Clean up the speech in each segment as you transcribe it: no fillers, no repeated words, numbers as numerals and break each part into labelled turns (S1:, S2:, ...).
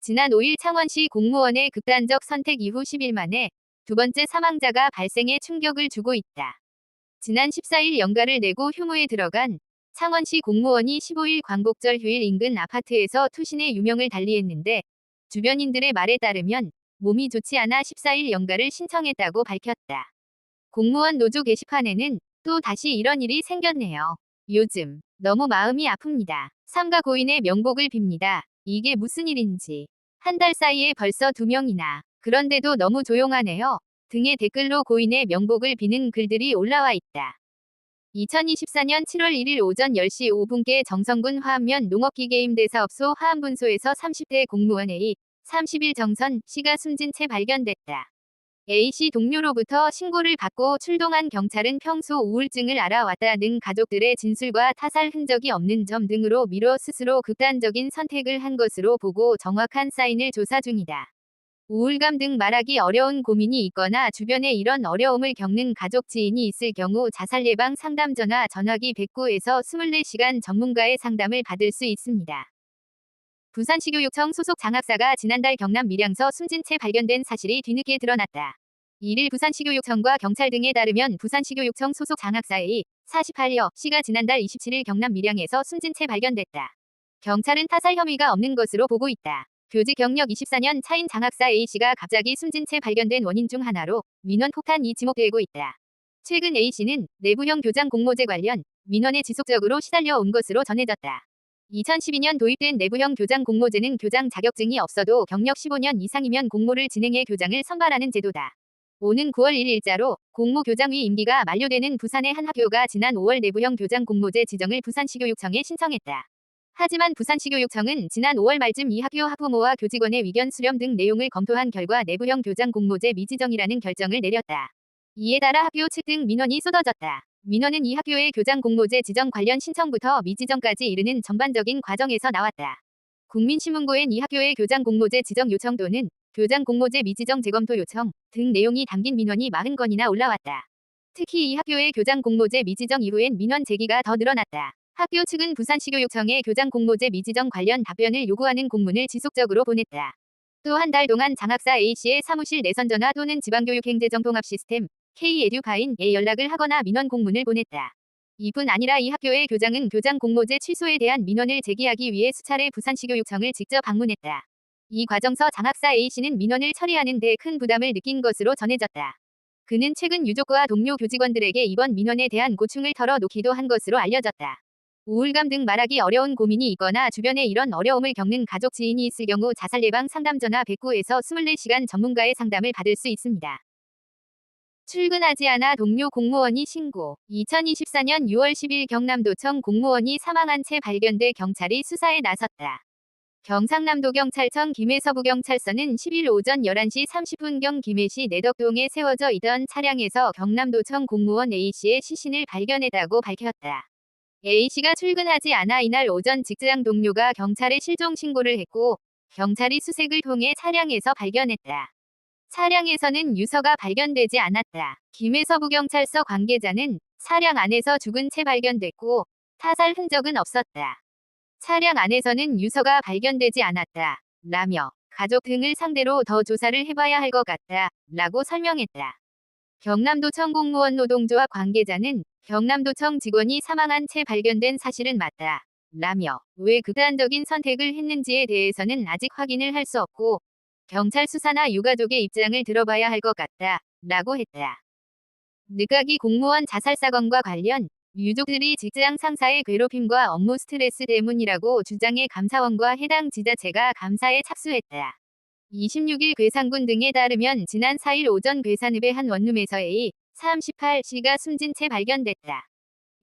S1: 지난 5일 창원시 공무원의 극단적 선택 이후 10일 만에 두 번째 사망자가 발생해 충격을 주고 있다. 지난 14일 연가를 내고 휴무에 들어간 창원시 공무원이 15일 광복절 휴일 인근 아파트에서 투신의 유명을 달리했는데 주변인들의 말에 따르면 몸이 좋지 않아 14일 연가를 신청했다고 밝혔다. 공무원 노조 게시판에는 또 다시 이런 일이 생겼네요. 요즘 너무 마음이 아픕니다. 삼가 고인의 명복을 빕니다. 이게 무슨 일인지. 한 달 사이에 벌써 2명이나. 그런데도 너무 조용하네요. 등의 댓글로 고인의 명복을 비는 글들이 올라와 있다. 2024년 7월 1일 오전 10시 5분께 정성군 화암면 농업기계임대사업소 화암분소에서 30대 공무원 A, 30일 정선 씨가 숨진 채 발견됐다. A씨 동료로부터 신고를 받고 출동한 경찰은 평소 우울증을 알아왔다는 가족들의 진술과 타살 흔적이 없는 점 등으로 미뤄 스스로 극단적인 선택을 한 것으로 보고 정확한 사인을 조사 중이다. 우울감 등 말하기 어려운 고민이 있거나 주변에 이런 어려움을 겪는 가족 지인이 있을 경우 자살 예방 상담 전화기 109에서 24시간 전문가의 상담을 받을 수 있습니다. 부산시교육청 소속 장학사가 지난달 경남 밀양서 숨진 채 발견된 사실이 뒤늦게 드러났다. 1일 부산시교육청과 경찰 등에 따르면 부산시교육청 소속 장학사 A, 48여 씨가 지난달 27일 경남 밀양에서 숨진 채 발견됐다. 경찰은 타살 혐의가 없는 것으로 보고 있다. 교직 경력 24년 차인 장학사 A씨가 갑자기 숨진 채 발견된 원인 중 하나로 민원 폭탄이 지목되고 있다. 최근 A씨는 내부형 교장 공모제 관련 민원에 지속적으로 시달려 온 것으로 전해졌다. 2012년 도입된 내부형 교장 공모제는 교장 자격증이 없어도 경력 15년 이상이면 공모를 진행해 교장을 선발하는 제도다. 오는 9월 1일자로 공모 교장위 임기가 만료되는 부산의 한 학교가 지난 5월 내부형 교장 공모제 지정을 부산시교육청에 신청했다. 하지만 부산시교육청은 지난 5월 말쯤 이 학교 학부모와 교직원의 의견 수렴 등 내용을 검토한 결과 내부형 교장 공모제 미지정이라는 결정을 내렸다. 이에 따라 학교 측 등 민원이 쏟아졌다. 민원은 이 학교의 교장 공모제 지정 관련 신청부터 미지정까지 이르는 전반적인 과정에서 나왔다. 국민신문고엔 이 학교의 교장 공모제 지정 요청 또는 교장 공모제 미지정 재검토 요청 등 내용이 담긴 민원이 40건이나 올라왔다. 특히 이 학교의 교장 공모제 미지정 이후엔 민원 제기가 더 늘어났다. 학교 측은 부산시교육청에 교장 공모제 미지정 관련 답변을 요구하는 공문을 지속적으로 보냈다. 또 한 달 동안 장학사 A씨의 사무실 내선 전화 또는 지방교육행재정통합 시스템 K-에듀파인에 연락을 하거나 민원 공문을 보냈다. 이뿐 아니라 이 학교의 교장은 교장 공모제 취소에 대한 민원을 제기하기 위해 수차례 부산시교육청을 직접 방문했다. 이 과정서 장학사 A씨는 민원을 처리하는 데 큰 부담을 느낀 것으로 전해졌다. 그는 최근 유족과 동료 교직원들에게 이번 민원에 대한 고충을 털어놓기도 한 것으로 알려졌다. 우울감 등 말하기 어려운 고민이 있거나 주변에 이런 어려움을 겪는 가족 지인이 있을 경우 자살 예방 상담 전화 109에서 24시간 전문가의 상담을 받을 수 있습니다. 출근하지 않아 동료 공무원이 신고. 2024년 6월 10일 경남도청 공무원이 사망한 채 발견돼 경찰이 수사에 나섰다. 경상남도경찰청 김해서부경찰서는 10일 오전 11시 30분경 김해시 내덕동에 세워져 있던 차량에서 경남도청 공무원 A씨의 시신을 발견했다고 밝혔다. A씨가 출근하지 않아 이날 오전 직장 동료가 경찰에 실종 신고를 했고 경찰이 수색을 통해 차량에서 발견했다. 차량에서는 유서가 발견되지 않았다. 김해서부경찰서 관계자는 차량 안에서 죽은 채 발견됐고 타살 흔적은 없었다. 차량 안에서는 유서가 발견되지 않았다. 라며 가족 등을 상대로 더 조사를 해봐야 할 것 같다. 라고 설명했다. 경남도청 공무원 노동조합 관계자는 경남도청 직원이 사망한 채 발견된 사실은 맞다. 라며 왜 극단적인 선택을 했는지에 대해서는 아직 확인을 할 수 없고 경찰 수사나 유가족의 입장을 들어봐야 할 것 같다. 라고 했다. 늦가기 공무원 자살 사건과 관련 유족들이 직장 상사의 괴롭힘과 업무 스트레스 때문이라고 주장해 감사원과 해당 지자체가 감사에 착수했다. 26일 괴산군 등에 따르면 지난 4일 오전 괴산읍의 한 원룸에서 A, 38씨가 숨진 채 발견됐다.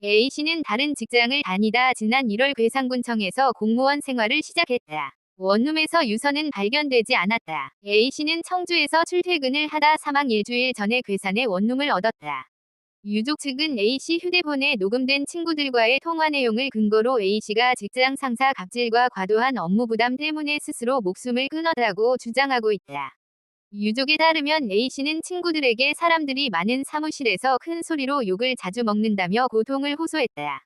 S1: A씨는 다른 직장을 다니다 지난 1월 괴산군청에서 공무원 생활을 시작했다. 원룸에서 유서는 발견되지 않았다. A씨는 청주에서 출퇴근을 하다 사망 일주일 전에 괴산에 원룸을 얻었다. 유족 측은 A씨 휴대폰에 녹음된 친구들과의 통화 내용을 근거로 A씨가 직장 상사 갑질과 과도한 업무 부담 때문에 스스로 목숨을 끊었다고 주장하고 있다. 유족에 따르면 A씨는 친구들에게 사람들이 많은 사무실에서 큰 소리로 욕을 자주 먹는다며 고통을 호소했다.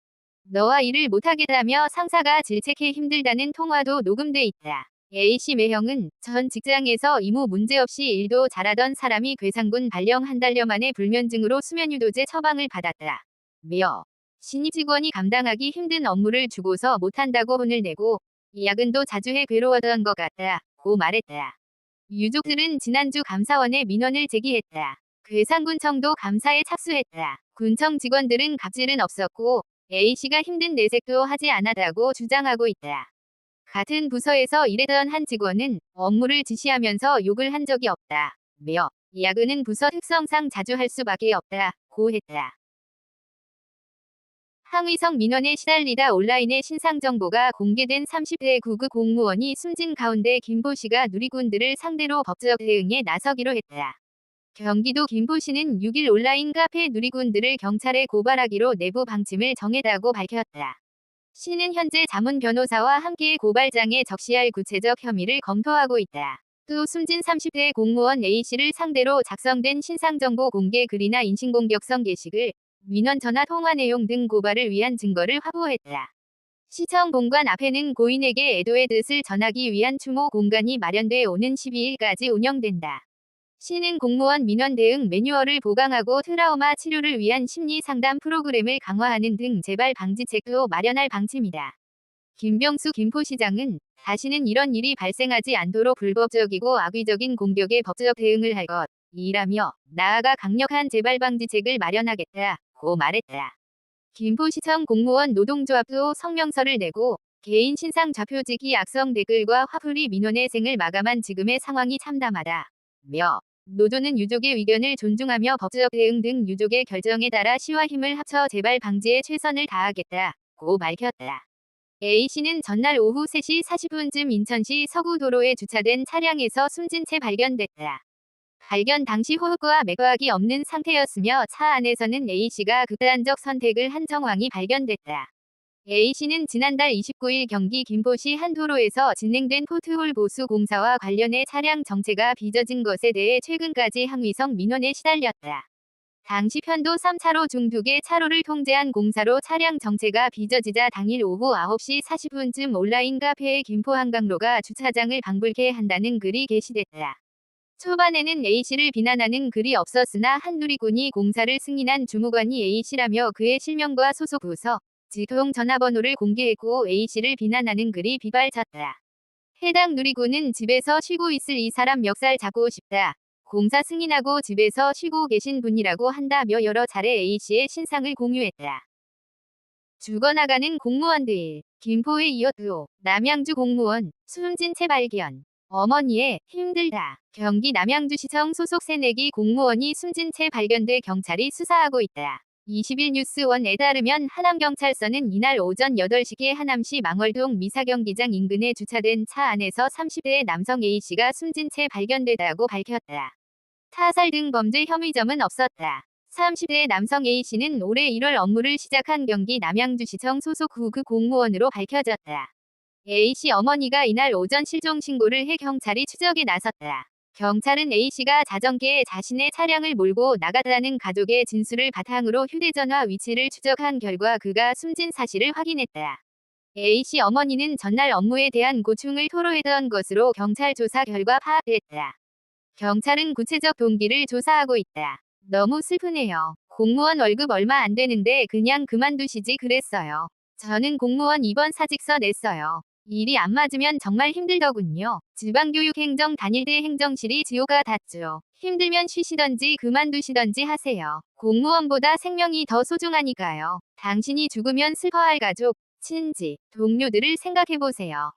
S1: 너와 일을 못하겠다며 상사가 질책해 힘들다는 통화도 녹음돼 있다. A씨 매형은 전 직장에서 이무 문제없이 일도 잘하던 사람이 괴상군 발령 한 달여 만에 불면증으로 수면유도제 처방을 받았다. 며 신입 직원이 감당하기 힘든 업무를 주고서 못한다고 혼을 내고 야근도 자주 해 괴로워하던 것 같다. 고 말했다. 유족들은 지난주 감사원에 민원을 제기했다. 괴상군청도 감사에 착수했다. 군청 직원들은 갑질은 없었고 A씨가 힘든 내색도 하지 않았다고 주장하고 있다. 같은 부서에서 일했던 한 직원은 업무를 지시하면서 욕을 한 적이 없다. 며 야근은 부서 특성상 자주 할 수밖에 없다. 고 했다. 항의성 민원에 시달리다 온라인에 신상정보가 공개된 30대 구급 공무원이 숨진 가운데 김포시가 누리꾼들을 상대로 법적 대응에 나서기로 했다. 경기도 김포시는 6일 온라인 카페 누리꾼들을 경찰에 고발하기로 내부 방침을 정했다고 밝혔다. 시는 현재 자문 변호사와 함께 고발장에 적시할 구체적 혐의를 검토하고 있다. 또 숨진 30대 공무원 A씨를 상대로 작성된 신상정보 공개 글이나 인신공격성 게시글, 민원 전화 통화 내용 등 고발을 위한 증거를 확보했다. 시청 본관 앞에는 고인에게 애도의 뜻을 전하기 위한 추모 공간이 마련돼 오는 12일까지 운영된다. 시는 공무원 민원 대응 매뉴얼을 보강하고 트라우마 치료를 위한 심리 상담 프로그램을 강화하는 등 재발 방지책도 마련할 방침이다. 김병수 김포시장은 다시는 이런 일이 발생하지 않도록 불법적이고 악의적인 공격에 법적 대응을 할 것이라며 나아가 강력한 재발 방지책을 마련하겠다고 말했다. 김포시청 공무원 노동조합도 성명서를 내고 개인 신상 좌표지기 악성 댓글과 화풀이 민원의 생을 마감한 지금의 상황이 참담하다며 노조는 유족의 의견을 존중하며 법적 대응 등 유족의 결정에 따라 시와 힘을 합쳐 재발 방지에 최선을 다하겠다고 밝혔다. A씨는 전날 오후 3시 40분쯤 인천시 서구도로에 주차된 차량에서 숨진 채 발견됐다. 발견 당시 호흡과 맥박이 없는 상태였으며 차 안에서는 A씨가 극단적 선택을 한 정황이 발견됐다. A씨는 지난달 29일 경기 김포시 한 도로에서 진행된 포트홀 보수 공사와 관련해 차량 정체가 빚어진 것에 대해 최근까지 항의성 민원에 시달렸다. 당시 편도 3차로 중 2개 차로를 통제한 공사로 차량 정체가 빚어지자 당일 오후 9시 40분쯤 온라인 카페에 김포 한강로가 주차장을 방불케 한다는 글이 게시됐다. 초반에는 A씨를 비난하는 글이 없었으나 한 누리꾼이 공사를 승인한 주무관이 A씨라며 그의 실명과 소속 부서, 직통 전화번호를 공개했고 A씨를 비난하는 글이 빗발쳤다. 해당 누리꾼은 집에서 쉬고 있을 이 사람 멱살 잡고 싶다. 공사 승인하고 집에서 쉬고 계신 분이라고 한다며 여러 차례 A씨의 신상을 공유했다. 죽어나가는 공무원들. 김포에 이어 또 남양주 공무원 숨진 채 발견. 어머니의 힘들다. 경기 남양주시청 소속 새내기 공무원이 숨진 채 발견돼 경찰이 수사하고 있다. 21뉴스원에 따르면 하남경찰서는 이날 오전 8시께 하남시 망월동 미사경기장 인근에 주차된 차 안에서 30대 남성 A씨가 숨진 채 발견되다고 밝혔다. 타살 등 범죄 혐의점은 없었다. 30대 남성 A씨는 올해 1월 업무를 시작한 경기 남양주시청 소속 구급 공무원으로 밝혀졌다. A씨 어머니가 이날 오전 실종 신고를 해 경찰이 추적에 나섰다. 경찰은 A씨가 자정계에 자신의 차량을 몰고 나갔다는 가족의 진술을 바탕으로 휴대전화 위치를 추적한 결과 그가 숨진 사실을 확인했다. A씨 어머니는 전날 업무에 대한 고충을 토로했던 것으로 경찰 조사 결과 파악됐다. 경찰은 구체적 동기를 조사하고 있다. 너무 슬프네요. 공무원 월급 얼마 안 되는데 그냥 그만두시지 그랬어요. 저는 공무원 입원 사직서 냈어요. 일이 안 맞으면 정말 힘들더군요. 지방교육행정 다닐 때 행정실이 지옥 같았죠. 힘들면 쉬시던지 그만두시던지 하세요. 공무원보다 생명이 더 소중하니까요. 당신이 죽으면 슬퍼할 가족, 친지, 동료들을 생각해보세요.